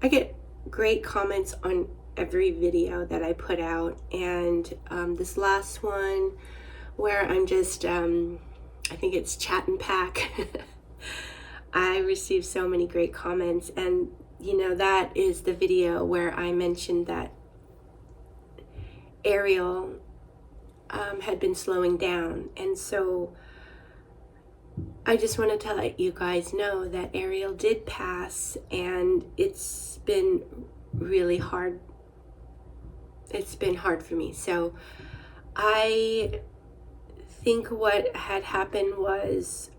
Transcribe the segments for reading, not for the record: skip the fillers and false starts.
I get great comments on every video that I put out, and this last one where I'm just, I think it's Chat and Pack, I received so many great comments, and that is the video where I mentioned that Ariel had been slowing down, and so I just wanted to let you guys know that Ariel did pass, and it's been really hard. It's been hard for me. So I think what had happened was,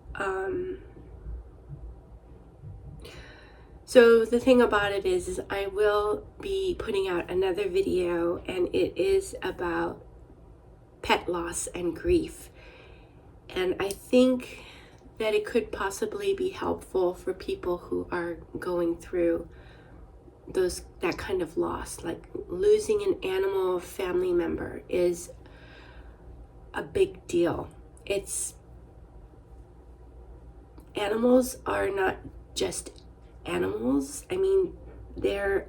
so the thing about it is I will be putting out another video, and it is about pet loss and grief. And I think that it could possibly be helpful for people who are going through that kind of loss. Like losing an animal family member is a big deal. Animals are not just animals. I mean, they are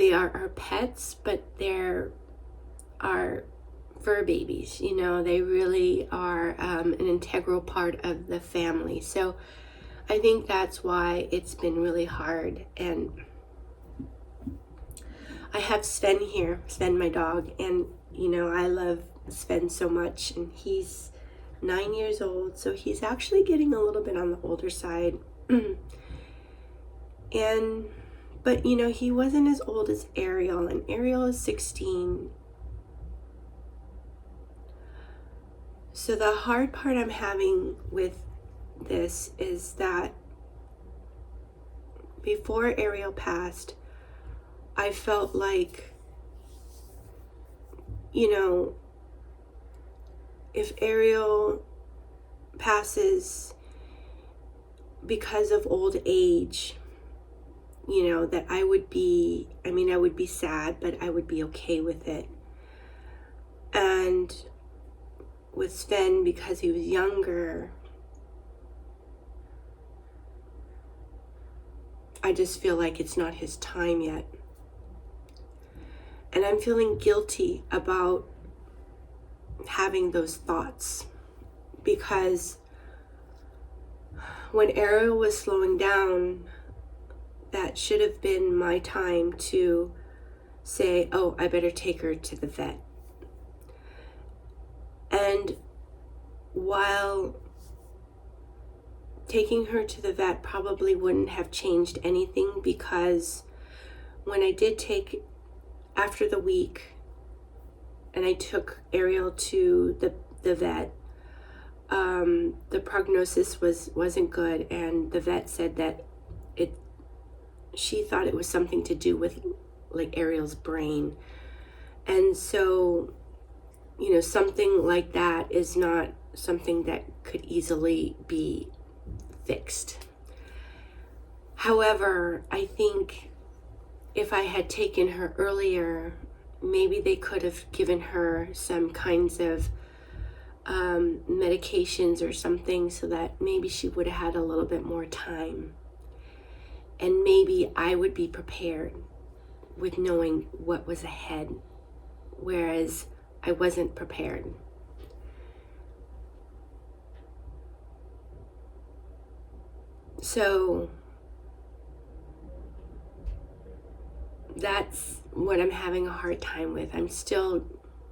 our pets, but they're our fur babies. They really are an integral part of the family. So I think that's why it's been really hard. And I have Sven here, Sven, my dog, and I love Sven so much, and he's 9 years old, so he's actually getting a little bit on the older side. But he wasn't as old as Ariel, and Ariel is 16. So the hard part I'm having with this is that before Ariel passed, I felt like, if Ariel passes because of old age, that I would be sad, but I would be okay with it. And with Sven, because he was younger, I just feel like it's not his time yet. And I'm feeling guilty about having those thoughts, because when Ariel was slowing down, that should have been my time to say, oh, I better take her to the vet. And while taking her to the vet probably wouldn't have changed anything, because when I did take, after the week, and I took Ariel to the vet, the prognosis wasn't good, and the vet said that she thought it was something to do with like Ariel's brain. And so something like that is not something that could easily be fixed. However, I think if I had taken her earlier, maybe they could have given her some kinds of medications or something, so that maybe she would have had a little bit more time. And maybe I would be prepared with knowing what was ahead, whereas I wasn't prepared. So that's what I'm having a hard time with. I'm still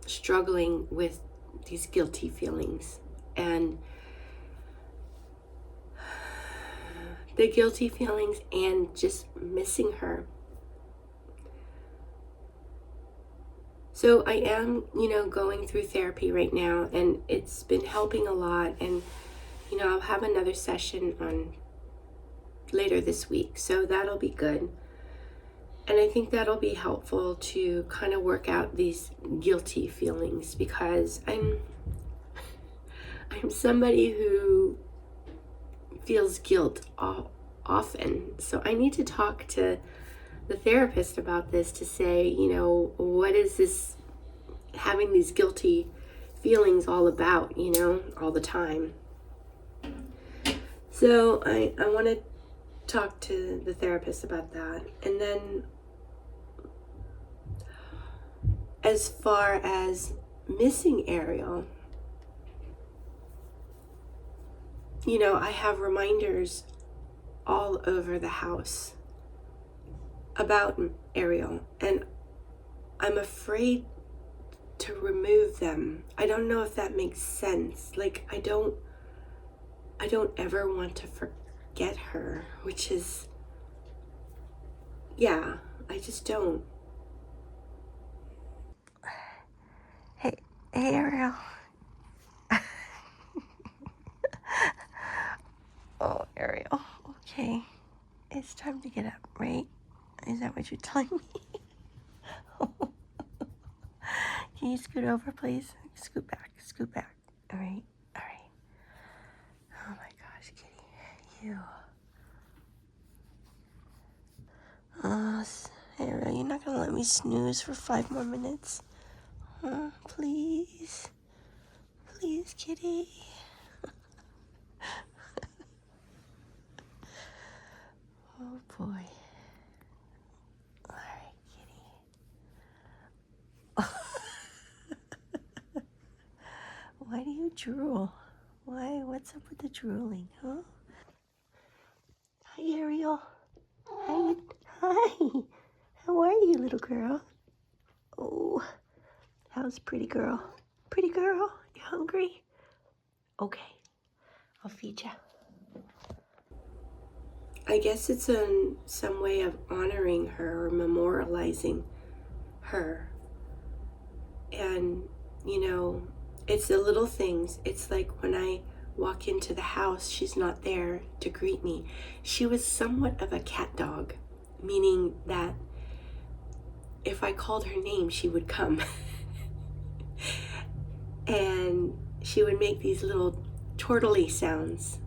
struggling with these guilty feelings, and the guilty feelings and just missing her. So I am, going through therapy right now, and it's been helping a lot. And, I'll have another session on later this week, so that'll be good. And I think that'll be helpful to kind of work out these guilty feelings, because I'm somebody who feels guilt often. So I need to talk to the therapist about this, to say, what is this having these guilty feelings all about, all the time. So I want to talk to the therapist about that. And then as far as missing Ariel, you know, I have reminders all over the house about Ariel, and I'm afraid to remove them. I don't know if that makes sense. Like, I don't ever want to forget her, which is, yeah, I just don't. Hey, Ariel. Oh, Ariel. Okay. It's time to get up, right? Is that what you're telling me? Can you scoot over, please? Scoot back. All right. Oh my gosh, Kitty. You. Ariel, you're not gonna let me snooze for 5 more minutes? Please. Please, Kitty. Oh boy. Alright, Kitty. Why do you drool? Why? What's up with the drooling, huh? Hi, Ariel. Hi. How are you, little girl? Oh, how's pretty girl? Pretty girl, you hungry? Okay, I'll feed you. I guess it's some way of honoring her or memorializing her. And, you know, it's the little things. It's like when I walk into the house, she's not there to greet me. She was somewhat of a cat dog, meaning that if I called her name, she would come. And she would make these little chortly sounds.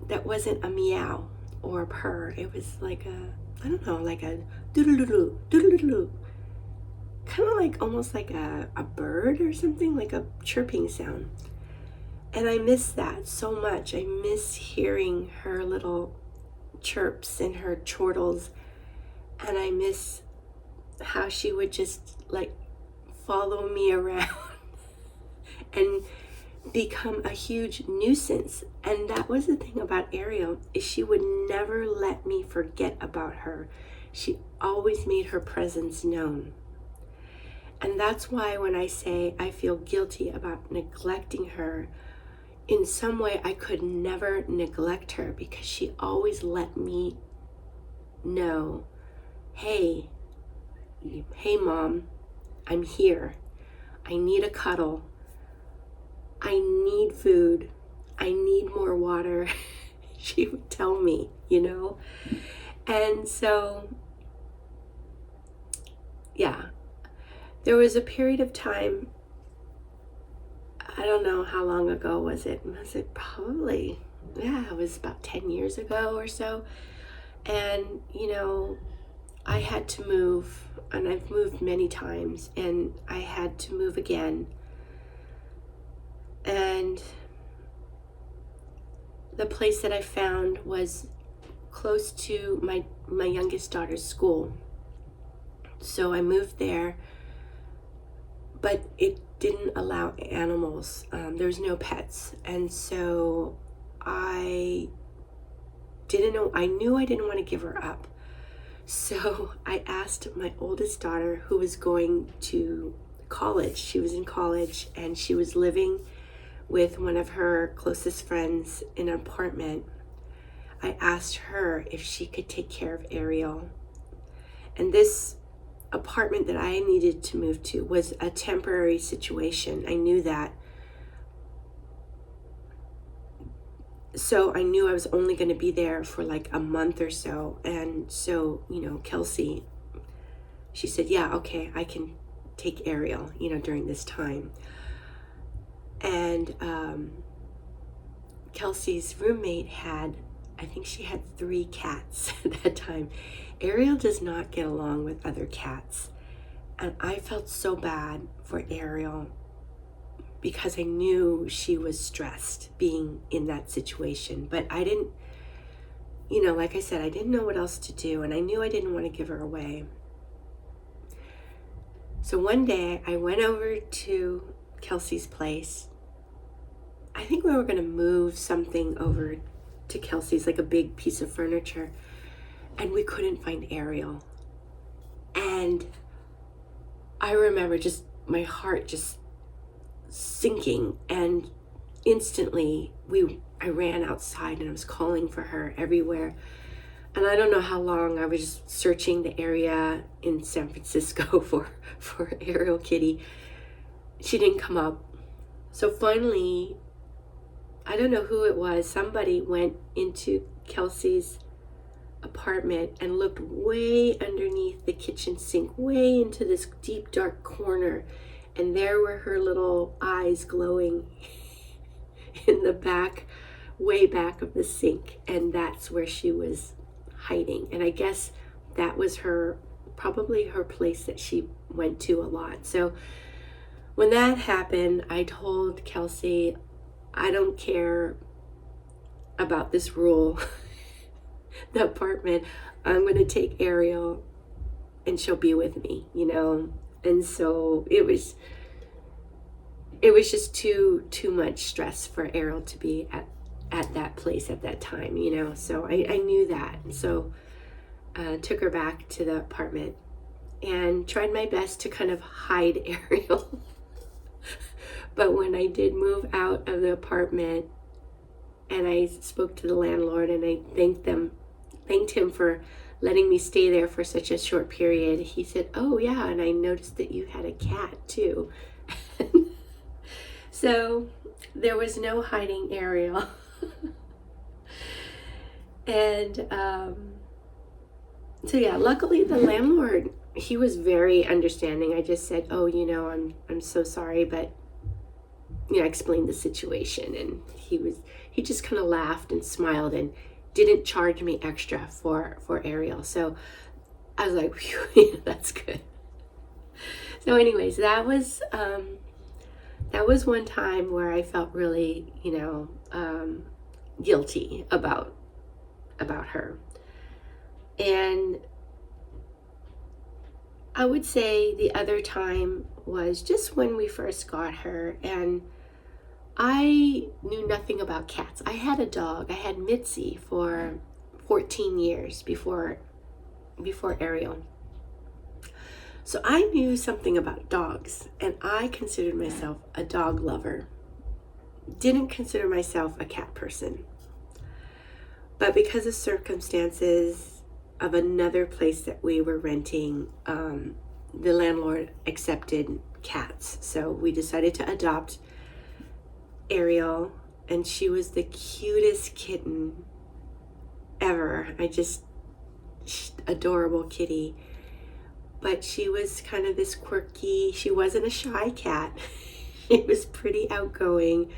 That wasn't a meow or a purr. It was like I don't know, like a doodle-doodle, doodle-doodle. Kind of like, almost like a bird or something, like a chirping sound. And I miss that so much. I miss hearing her little chirps and her chortles. And I miss how she would just like follow me around and become a huge nuisance. And that was the thing about Ariel, is she would never let me forget about her. She always made her presence known. And that's why when I say I feel guilty about neglecting her, in some way I could never neglect her, because she always let me know, hey mom, I'm here. I need a cuddle. I need food. I need more water. She would tell me, you know? And so, yeah, there was a period of time, I don't know how long ago was it? Was it probably, yeah, it was about 10 years ago or so. And, you know, I had to move, and I've moved many times, and I had to move again. And the place that I found was close to my youngest daughter's school. So I moved there, but it didn't allow animals. There was no pets. And so I didn't know, I knew I didn't want to give her up. So I asked my oldest daughter, who was going to college, she was in college, and she was living with one of her closest friends in an apartment. I asked her if she could take care of Ariel. And this apartment that I needed to move to was a temporary situation. I knew that. So I knew I was only going to be there for like a month or so. And so, you know, Kelsey, she said, yeah, okay, I can take Ariel, you know, during this time. And Kelsey's roommate had, I think she had 3 cats at that time. Ariel does not get along with other cats. And I felt so bad for Ariel, because I knew she was stressed being in that situation. But I didn't like I said, I didn't know what else to do, and I knew I didn't want to give her away. So one day I went over to Kelsey's place. I think we were going to move something over to Kelsey's, like a big piece of furniture, and we couldn't find Ariel. And I remember just my heart just sinking, and instantly I ran outside and I was calling for her everywhere. And I don't know how long I was just searching the area in San Francisco for Ariel Kitty. She didn't come up. So finally, I don't know who it was, somebody went into Kelsey's apartment and looked way underneath the kitchen sink, way into this deep dark corner, and there were her little eyes glowing in the back, way back of the sink, and that's where she was hiding. And I guess that was probably her place that she went to a lot. So when that happened, I told Kelsey, I don't care about this rule, the apartment. I'm going to take Ariel and she'll be with me, And so it was just too much stress for Ariel to be at that place at that time, So I knew that. So took her back to the apartment and tried my best to kind of hide Ariel. But when I did move out of the apartment and I spoke to the landlord and I thanked him for letting me stay there for such a short period, he said, "Oh yeah, and I noticed that you had a cat too." So there was no hiding Ariel. And so yeah, luckily the landlord, he was very understanding. I just said, "Oh, I'm so sorry," but I explained the situation, and he just kind of laughed and smiled and didn't charge me extra for Ariel. So I was like, "Phew, that's good." So anyways, that was one time where I felt really, guilty about her. And I would say the other time was just when we first got her, and I knew nothing about cats. I had a dog. I had Mitzi for 14 years before Ariel. So I knew something about dogs, and I considered myself a dog lover. Didn't consider myself a cat person. But because of circumstances of another place that we were renting, the landlord accepted cats. So we decided to adopt Ariel, and she was the cutest kitten ever. Adorable kitty. But she was kind of this quirky, she wasn't a shy cat. She was pretty outgoing,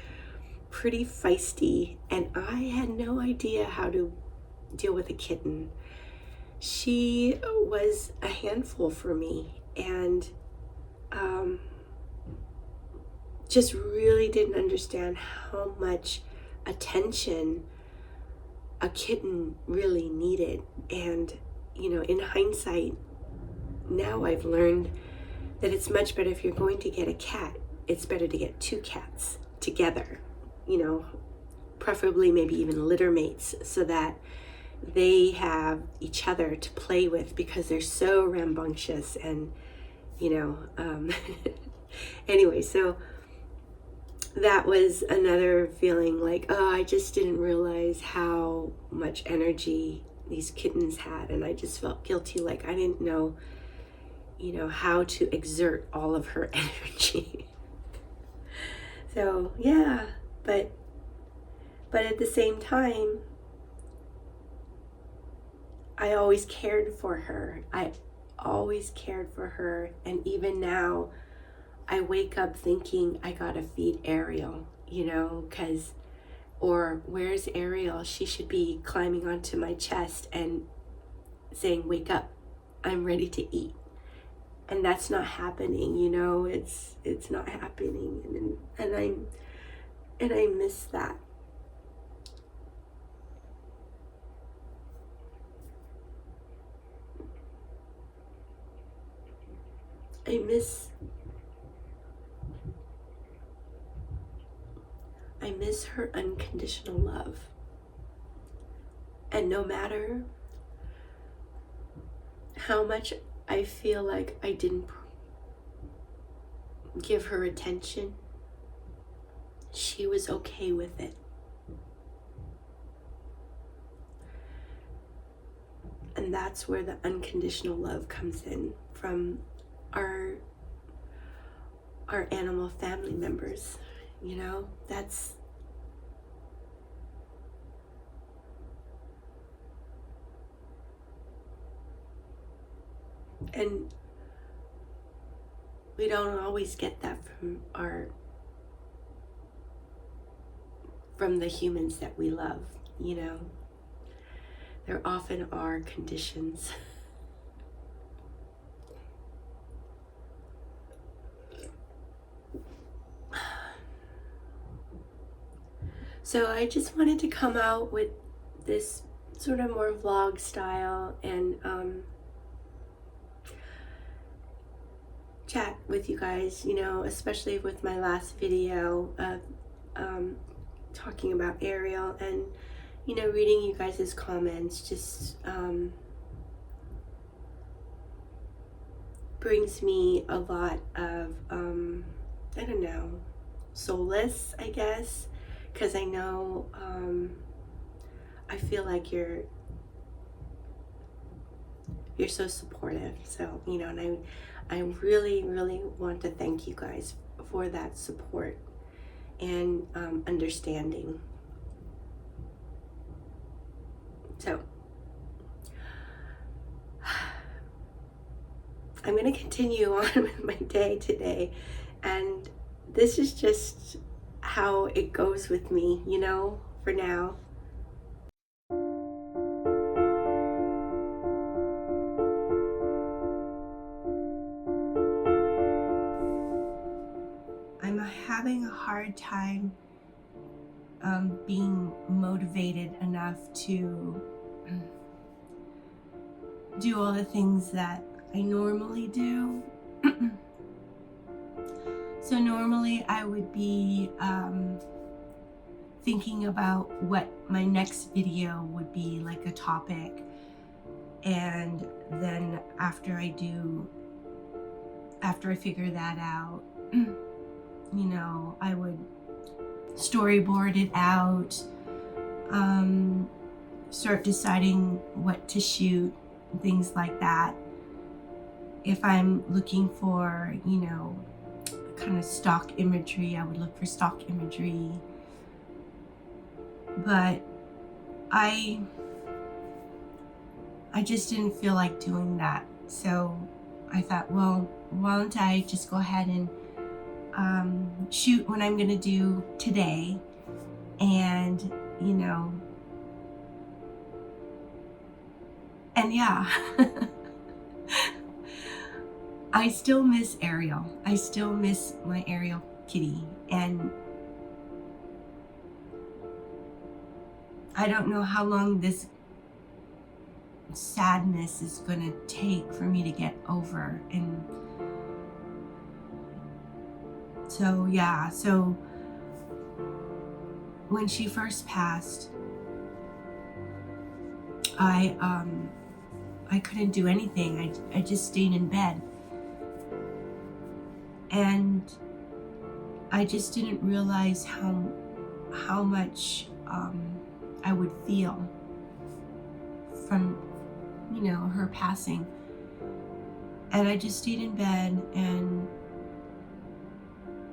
pretty feisty, and I had no idea how to deal with a kitten. She was a handful for me, and just really didn't understand how much attention a kitten really needed. And in hindsight, now I've learned that it's much better, if you're going to get a cat, it's better to get two cats together, preferably maybe even litter mates, so that they have each other to play with, because they're so rambunctious. And anyway, so that was another feeling like, oh, I just didn't realize how much energy these kittens had, and I just felt guilty, like I didn't know how to exert all of her energy. So yeah, but at the same time, I always cared for her. And even now, I wake up thinking I gotta feed Ariel, or where's Ariel? She should be climbing onto my chest and saying, "Wake up, I'm ready to eat." And that's not happening, it's not happening. And I miss that. I miss her unconditional love. And no matter how much I feel like I didn't give her attention, she was okay with it. And that's where the unconditional love comes in from our animal family members. You know, that's and we don't always get that from the humans that we love, you know. There often are conditions. So I just wanted to come out with this sort of more vlog style and chat with you guys, you know, especially with my last video of talking about Ariel, and you know, reading you guys' comments just brings me a lot of I don't know, solace, I guess, because I know I feel like you're so supportive. So, you know, and I really, really want to thank you guys for that support and understanding. So, I'm going to continue on with my day today, and this is just how it goes with me, you know, for now. I'm having a hard time being motivated enough to do all the things that I normally do. So normally I would be thinking about what my next video would be, like a topic, and then after I figure that out, you know, I would storyboard it out, start deciding what to shoot, things like that. If I'm looking for, you know, kind of stock imagery, I would look for stock imagery. But I just didn't feel like doing that. So I thought, well, why don't I just go ahead and shoot what I'm gonna do today, and you know, and yeah. I still miss Ariel. I still miss my Ariel Kitty, and I don't know how long this sadness is gonna take for me to get over. And so yeah, so when she first passed, I couldn't do anything. I just stayed in bed, and I just didn't realize how much I would feel from, you know, her passing. And I just stayed in bed and,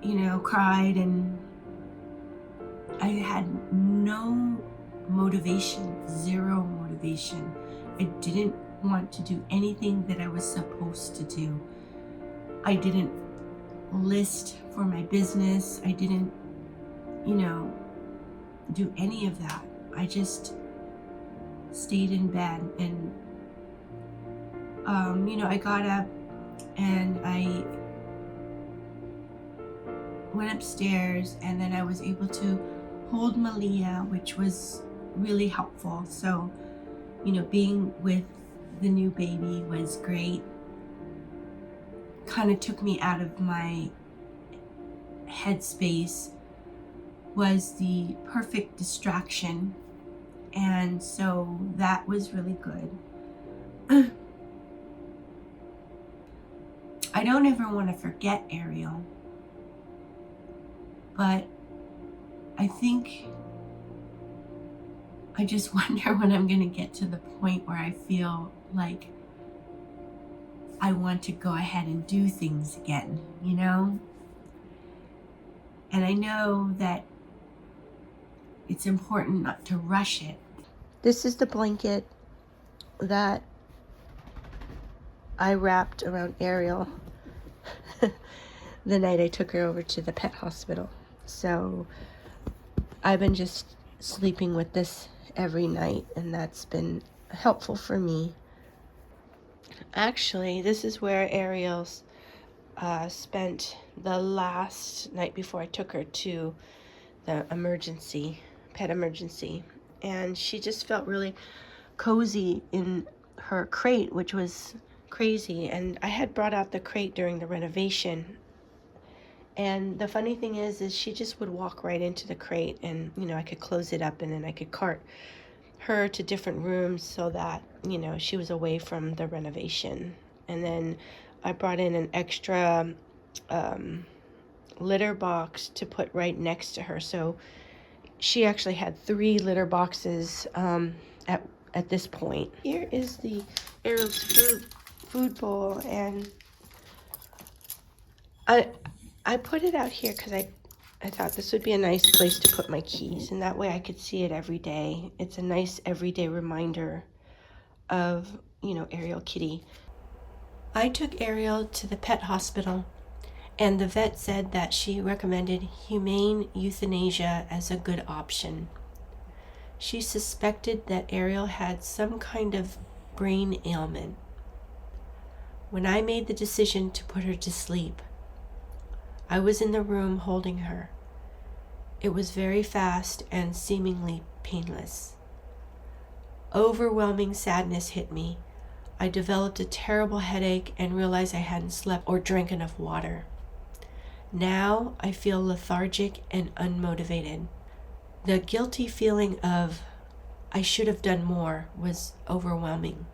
you know, cried, and I had no motivation, zero motivation. I didn't want to do anything that I was supposed to do. I didn't list for my business. I didn't, you know, do any of that. I just stayed in bed, and you know, I got up and I went upstairs, and then I was able to hold Malia, which was really helpful. So, you know, being with the new baby was great. kind of took me out of my headspace was the perfect distraction. And so that was really good. I don't ever want to forget Ariel, but I think I just wonder when I'm going to get to the point where I feel like I want to go ahead and do things again, you know? And I know that it's important not to rush it. This is the blanket that I wrapped around Ariel the night I took her over to the pet hospital. So I've been just sleeping with this every night, and that's been helpful for me. Actually, this is where Ariel spent the last night before I took her to the pet emergency. And she just felt really cozy in her crate, which was crazy. And I had brought out the crate during the renovation. And the funny thing is she just would walk right into the crate, and, I could close it up, and then I could cart her to different rooms so that, she was away from the renovation. And then I brought in an extra litter box to put right next to her. So she actually had 3 litter boxes at this point. Here is the Ariel's food bowl, and I put it out here because I thought this would be a nice place to put my keys, and that way I could see it every day. It's a nice everyday reminder of, Ariel Kitty. I took Ariel to the pet hospital, and the vet said that she recommended humane euthanasia as a good option. She suspected that Ariel had some kind of brain ailment. When I made the decision to put her to sleep, I was in the room holding her. It was very fast and seemingly painless. Overwhelming sadness hit me. I developed a terrible headache and realized I hadn't slept or drank enough water. Now I feel lethargic and unmotivated. The guilty feeling of I should have done more was overwhelming.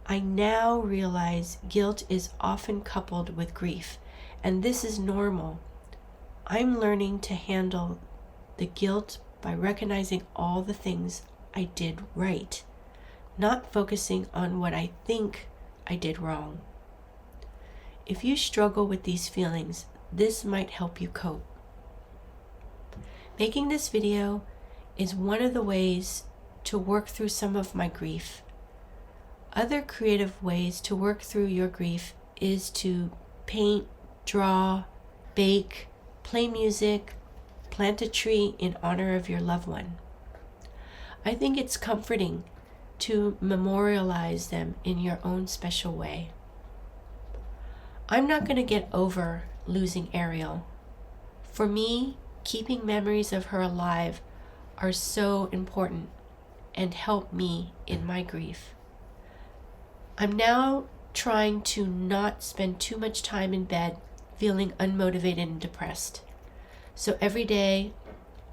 I now realize guilt is often coupled with grief, and this is normal. I'm learning to handle the guilt by recognizing all the things I did right, not focusing on what I think I did wrong. If you struggle with these feelings, this might help you cope. Making this video is one of the ways to work through some of my grief. Other creative ways to work through your grief is to paint, draw, bake, play music, plant a tree in honor of your loved one. I think it's comforting to memorialize them in your own special way. I'm not going to get over losing Ariel. For me, keeping memories of her alive are so important and help me in my grief. I'm now trying to not spend too much time in bed feeling unmotivated and depressed. So every day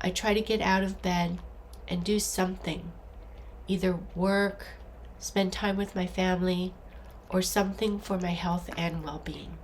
I try to get out of bed and do something, either work, spend time with my family, or something for my health and well-being.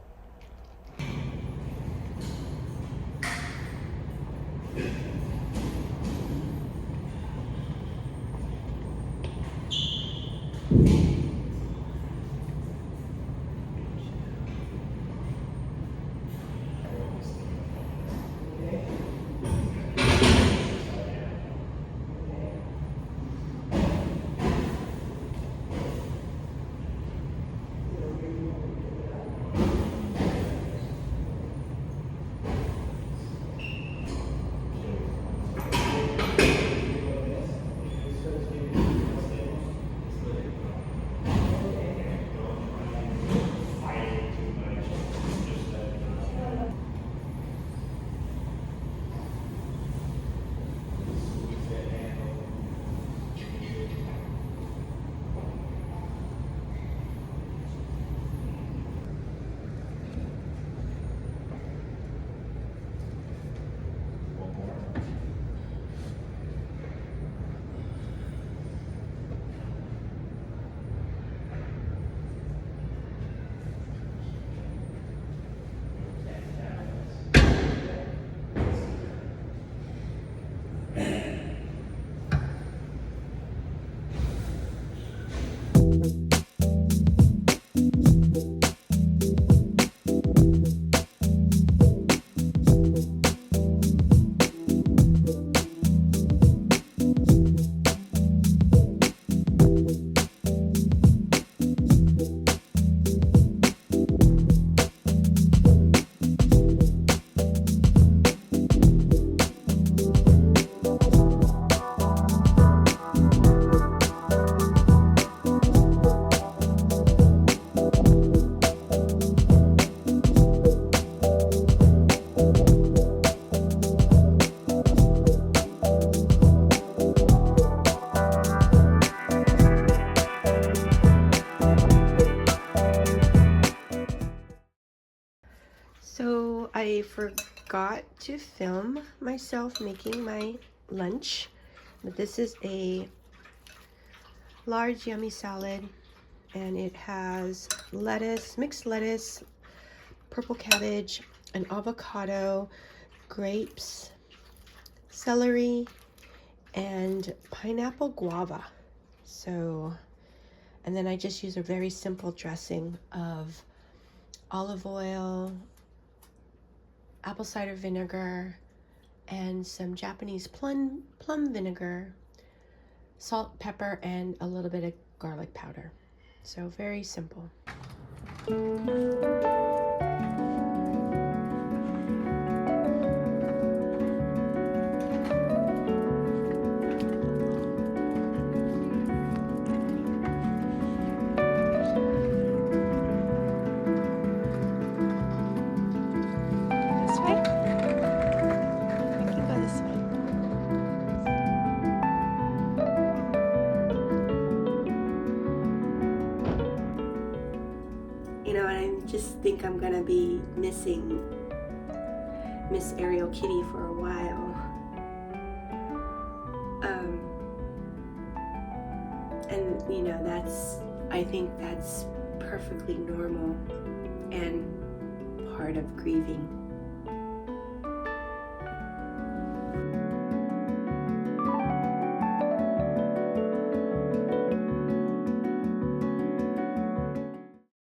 So I forgot to film myself making my lunch, but this is a large yummy salad, and it has lettuce, mixed lettuce, purple cabbage, an avocado, grapes, celery, and pineapple guava. So, and then I just use a very simple dressing of olive oil, apple cider vinegar, and some Japanese plum vinegar, salt, pepper, and a little bit of garlic powder. So very simple. This way? We can go this way. You know, I just think I'm gonna be missing Miss Ariel Kitty for a while. And you know, I think that's perfectly normal and part of grieving.